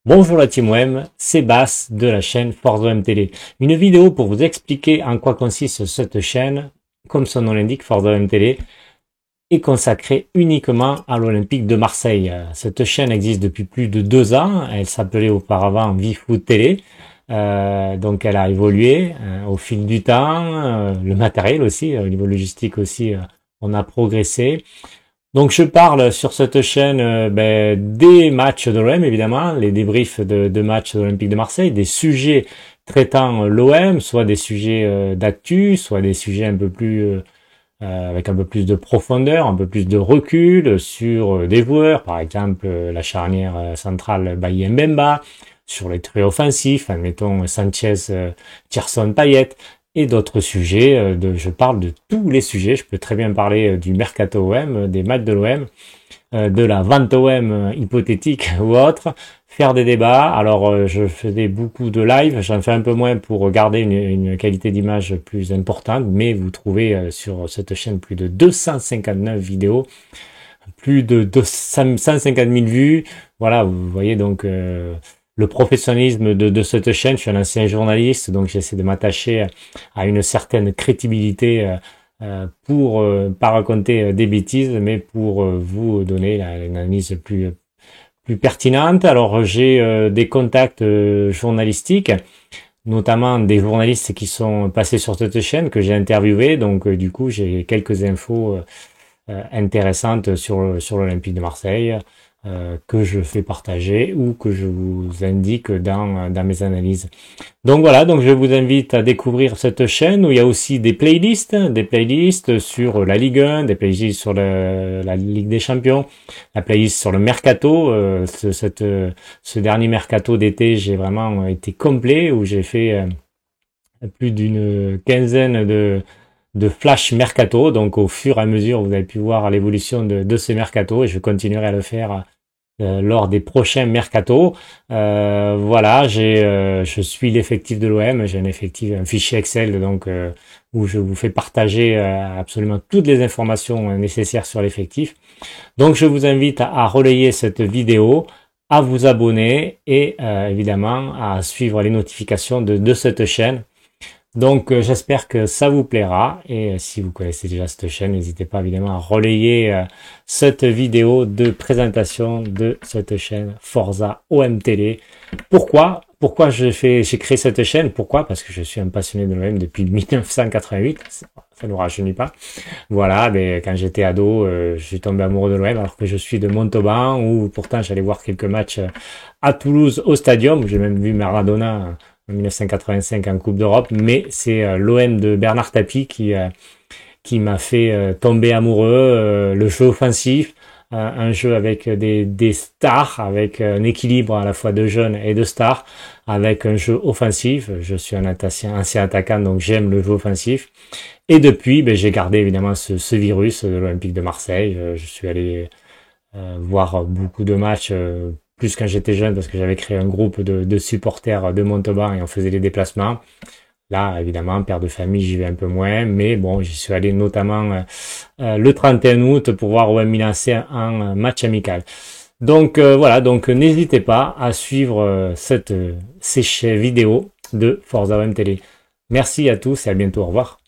Bonjour la team OM, c'est Bass de la chaîne Forza OM Télé. Une vidéo pour vous expliquer en quoi consiste cette chaîne. Comme son nom l'indique, Forza OM Télé est consacrée uniquement à l'Olympique de Marseille. Cette chaîne existe depuis plus de 2 ans. Elle s'appelait auparavant VFoot Télé. Donc elle a évolué au fil du temps. Le matériel aussi, au niveau logistique aussi, on a progressé. Donc je parle sur cette chaîne des matchs de l'OM évidemment, les débriefs de matchs de l'Olympique de Marseille, des sujets traitant l'OM, soit des sujets d'actu, soit des sujets un peu plus avec un peu plus de profondeur, un peu plus de recul sur des joueurs, par exemple la charnière centrale Bailly Mbemba, sur les traits offensifs, admettons Sanchez, Thierson, Payet, et d'autres sujets. Je parle de tous les sujets. Je peux très bien parler du mercato OM, des matchs de l'OM, de la vente OM hypothétique ou autre, faire des débats. Alors je faisais beaucoup de live, j'en fais un peu moins pour garder une qualité d'image plus importante, mais vous trouvez sur cette chaîne plus de 259 vidéos, plus de 150 000 vues. Voilà, vous voyez donc le professionnalisme de cette chaîne. Je suis un ancien journaliste, donc j'essaie de m'attacher à une certaine crédibilité pour pas raconter des bêtises, mais pour vous donner une analyse plus pertinente. Alors j'ai des contacts journalistiques, notamment des journalistes qui sont passés sur cette chaîne que j'ai interviewé, donc du coup j'ai quelques infos intéressantes sur l'Olympique de Marseille que je fais partager ou que je vous indique dans mes analyses. Donc voilà, donc je vous invite à découvrir cette chaîne où il y a aussi des playlists sur la Ligue 1, des playlists sur la Ligue des Champions, la playlist sur le mercato. Ce dernier mercato d'été, j'ai vraiment été complet où j'ai fait plus d'une quinzaine de flash mercato. Donc au fur et à mesure, vous avez pu voir l'évolution de ce mercato et je continuerai à le faire lors des prochains mercato. Voilà, je suis l'effectif de l'OM, j'ai un fichier Excel donc où je vous fais partager absolument toutes les informations nécessaires sur l'effectif. Donc je vous invite à relayer cette vidéo, à vous abonner et évidemment à suivre les notifications de cette chaîne. Donc j'espère que ça vous plaira et si vous connaissez déjà cette chaîne, n'hésitez pas évidemment à relayer cette vidéo de présentation de cette chaîne Forza OM Télé. Pourquoi j'ai créé cette chaîne? Pourquoi? Parce que je suis un passionné de l'OM depuis 1988, ça nous rajeunit pas. Voilà, mais quand j'étais ado, je suis tombé amoureux de l'OM alors que je suis de Montauban où pourtant j'allais voir quelques matchs à Toulouse au Stadium où j'ai même vu Maradona en 1985 en Coupe d'Europe, mais c'est l'OM de Bernard Tapie qui m'a fait tomber amoureux, le jeu offensif, un jeu avec des stars, avec un équilibre à la fois de jeunes et de stars, avec un jeu offensif. Je suis un ancien attaquant, donc j'aime le jeu offensif. Et depuis, j'ai gardé évidemment ce virus de l'Olympique de Marseille. Je suis allé voir beaucoup de matchs plus quand j'étais jeune parce que j'avais créé un groupe de supporters de Montauban et on faisait les déplacements. Là, évidemment, père de famille, j'y vais un peu moins, mais bon, j'y suis allé notamment le 31 août pour voir OM Milan AC en match amical. Donc voilà, donc n'hésitez pas à suivre ces vidéos de Forza OM Télé. Merci à tous et à bientôt, au revoir.